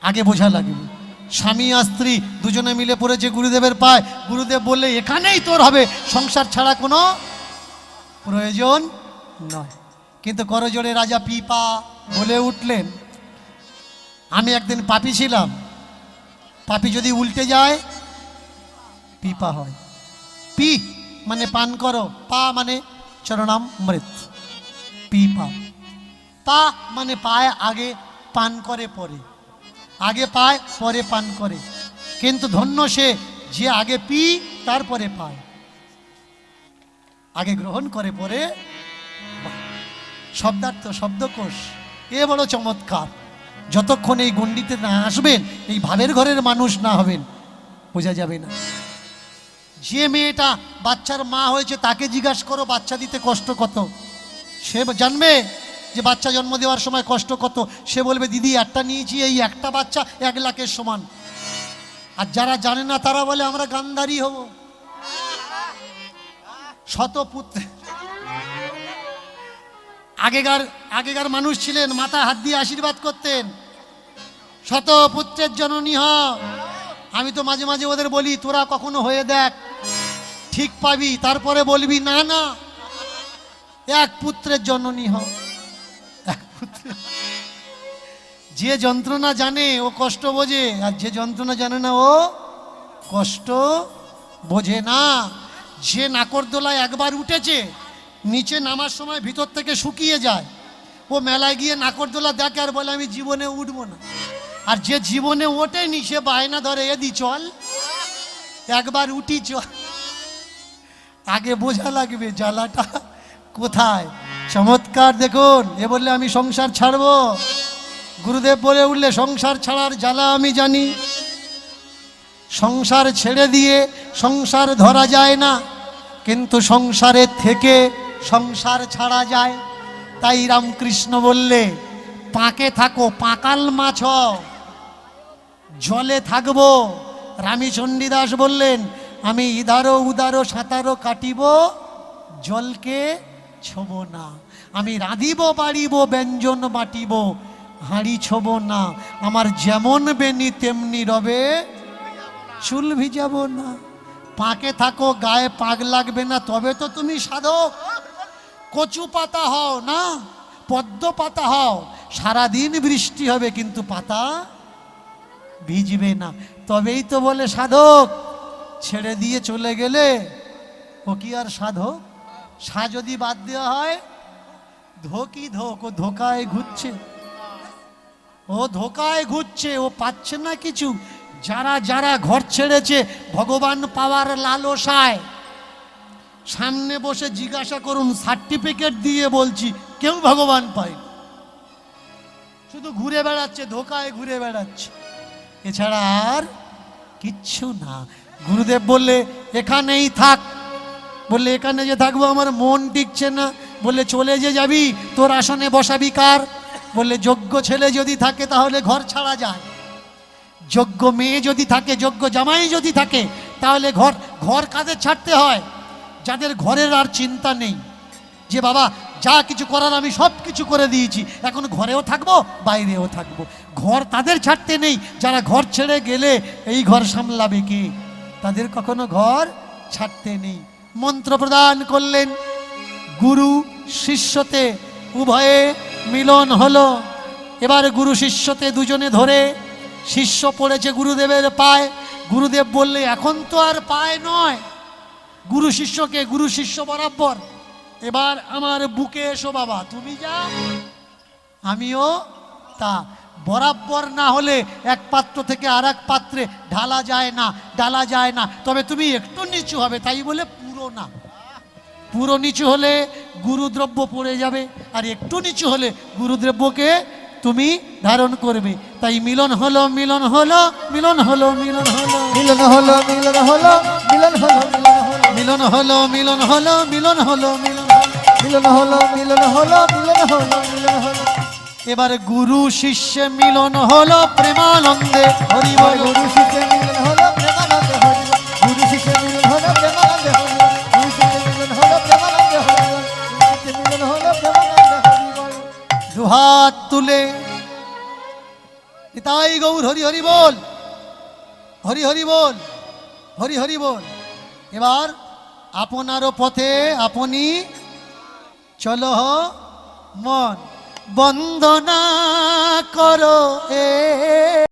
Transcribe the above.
আগে বোঝা লাগবে। স্বামী আর স্ত্রী দুজনে মিলে পড়েছে গুরুদেবের পায়, গুরুদেব বললে এখানেই তোর হবে, সংসার ছাড়া কোনো প্রয়োজন নয়। কিন্তু করজোড়ে রাজা পিপা বলে উঠলেন, আমি একদিন পাপী ছিলাম, পাপী যদি উল্টে যায় পিপা হয়। পি মানে পান করো, পা মানে চরণামৃত, পিপা। পা মানে পায় আগে, পান করে পরে, আগে পায় পরে পান করে। কিন্তু ধন্য সে যে আগে পি তারপরে পায়, আগে গ্রহণ করে পরে। শব্দার্থ, শব্দকোষ এ বড় চমৎকার। যতক্ষণ এই গণ্ডিতে না আসবেন, এই ভাবের ঘরের মানুষ না হবেন, বোঝা যাবে না। যে মেয়েটা বাচ্চার মা হয়েছে তাকে জিজ্ঞাসা করো বাচ্চা দিতে কষ্ট কত, সে জানবে যে বাচ্চা জন্ম দেওয়ার সময় কষ্ট কত। সে বলবে দিদি একটা নিয়েছি, এই একটা বাচ্চা 1 লাখের সমান। আর যারা জানে না তারা বলে আমরা গান্ধারী হব। শতপুত্র, আগেকার মানুষ ছিলেন মাথায় হাত দিয়ে আশীর্বাদ করতেন, শতপুত্রের জননী হ। আমি তো মাঝে মাঝে ওদের বলি তোরা কখনো হয়ে দেখ, ঠিক পাবি, তারপরে বলবি না না 1 পুত্রের জননী হ। 1 পুত্র। যে যন্ত্রণা জানে ও কষ্ট বোঝে, আর যে যন্ত্রণা জানে না ও কষ্ট বোঝে না। যে নাকরদোলায় একবার উঠেছে, নিচে নামার সময় ভিতর থেকে শুকিয়ে যায়, ও মেলায় গিয়ে নাকরদোলা দেখে আর বলে আমি জীবনে উঠবো না। আর যে জীবনে ওঠেনি সে বায়না ধরে এদি চল, একবার উঠি চল। আগে বোঝা লাগবে জ্বালাটা কোথায়। চমৎকার দেখুন, এ বললে আমি সংসার ছাড়বো, গুরুদেব বলে উঠলে সংসার ছাড়ার জ্বালা আমি জানি। সংসার ছেড়ে দিয়ে সংসার ধরা যায় না, কিন্তু সংসারের থেকে সংসার ছাড়া যায়। তাই রামকৃষ্ণ বললে পাকে থাকো, পাকাল মাছ জলে থাকবো। রামচণ্ডীদাস বললেন আমি ইধারো উদারো সাঁতারো কাটিব, জলকে ছোব না। আমি রাঁধিব বাড়িব ব্যঞ্জন বাটিব, হাঁড়ি ছোব না। আমার যেমন বেনি তেমনি রবে, চুল ভিজাবো না। পাকে থাকো, গায়ে পাক লাগবে না, তবে তো তুমি সাধক। কচু পাতা হও না, পদ্ম পাতা হও, সারাদিন বৃষ্টি হবে কিন্তু পাতা ভিজবে না, তবেই তো বলে সাধক। ছেড়ে দিয়ে চলে গেলে ও কি আর সাধক? সা যদি বাদ দেওয়া হয় ধোকই ধোক, ও ধোকায় ঘুরছে, ও ধোকায় ঘুরছে, ও পাচ্ছে না কিছু। যারা যারা ঘর ছেড়েছে ভগবান পাওয়ার লালসায়, সামনে বসে জিজ্ঞাসা করুন, সার্টিফিকেট দিয়ে বলছি কেউ ভগবান পায়, শুধু ঘুরে বেড়াচ্ছে, ধোকায় ঘুরে বেড়াচ্ছে, এছাড়া আর কিচ্ছু না। গুরুদেব বললে এখানেই থাক, বললে এখানে যে থাকবো আমার মন টিকছে না, বললে চলে যে যাবি তোর আসনে বসাবি কার? বললে যোগ্য ছেলে যদি থাকে তাহলে ঘর ছাড়া যায়, যোগ্য মেয়ে যদি থাকে, যোগ্য জামাই যদি থাকে তাহলে ঘর কাদের ছাড়তে হয়? যাদের ঘরের আর চিন্তা নেই, যে বাবা যা কিছু করার আমি সব কিছু করে দিয়েছি, এখন ঘরেও থাকবো বাইরেও থাকবো। ঘর তাদের ছাড়তে নেই, যারা ঘর ছেড়ে গেলে এই ঘর সামলাবে কে? তাদের কখনো ঘর ছাড়তে নেই। মন্ত্র প্রদান করলেন, গুরু শিষ্যতে উভয়ে মিলন হলো। এবার গুরু শিষ্যতে দুজনে ধরে, শিষ্য পড়েছে গুরুদেবের পায়। গুরুদেব বললে এখন তো আর পায় নয়, গুরু শিষ্যকে, গুরু শিষ্য বরাবর। এবার আমার বুকে এসো বাবা, তুমি যা আমিও তা। বরাবর না হলে এক পাত্র থেকে আর এক পাত্রে ঢালা যায় না, ডালা যায় না। তবে তুমি একটু নিচু হবে, তাই বলে পুরো না। পুরো নিচু হলে গুরুদ্রব্য পড়ে যাবে, আর একটু নিচু হলে গুরুদ্রব্যকে তুমি ধারণ করবে। তাই মিলন হলো, মিলন হলো, মিলন হলো, মিলন হলো, মিলন হলো, মিলন হলো, মিলন হলো, মিলন হলো, মিলন হলো, মিলন হলো, মিলন মিলন হলো, মিলন হলো, মিলন হলো, মিলন হলো। এবার গুরু শিষ্যে মিলন হলো প্রেমানন্দে, হরি বল। গুরু শিষ্যে মিলন হলো প্রেমানন্দে, হরি বল। গুরু শিষ্যে মিলন হলো প্রেমানন্দে, হরি বল। গুরু শিষ্যে মিলন হলো প্রেমানন্দে, হরি বল। গুরু শিষ্যে মিলন হলো প্রেমানন্দে, হরি বল। দুহাত তুলে পিতা নিতাই গৌর হরি হরি বল, হরি হরি বল, হরি হরি বল। এবার আপনারও পথে আপনি চলো মন, বন্দনা করো এ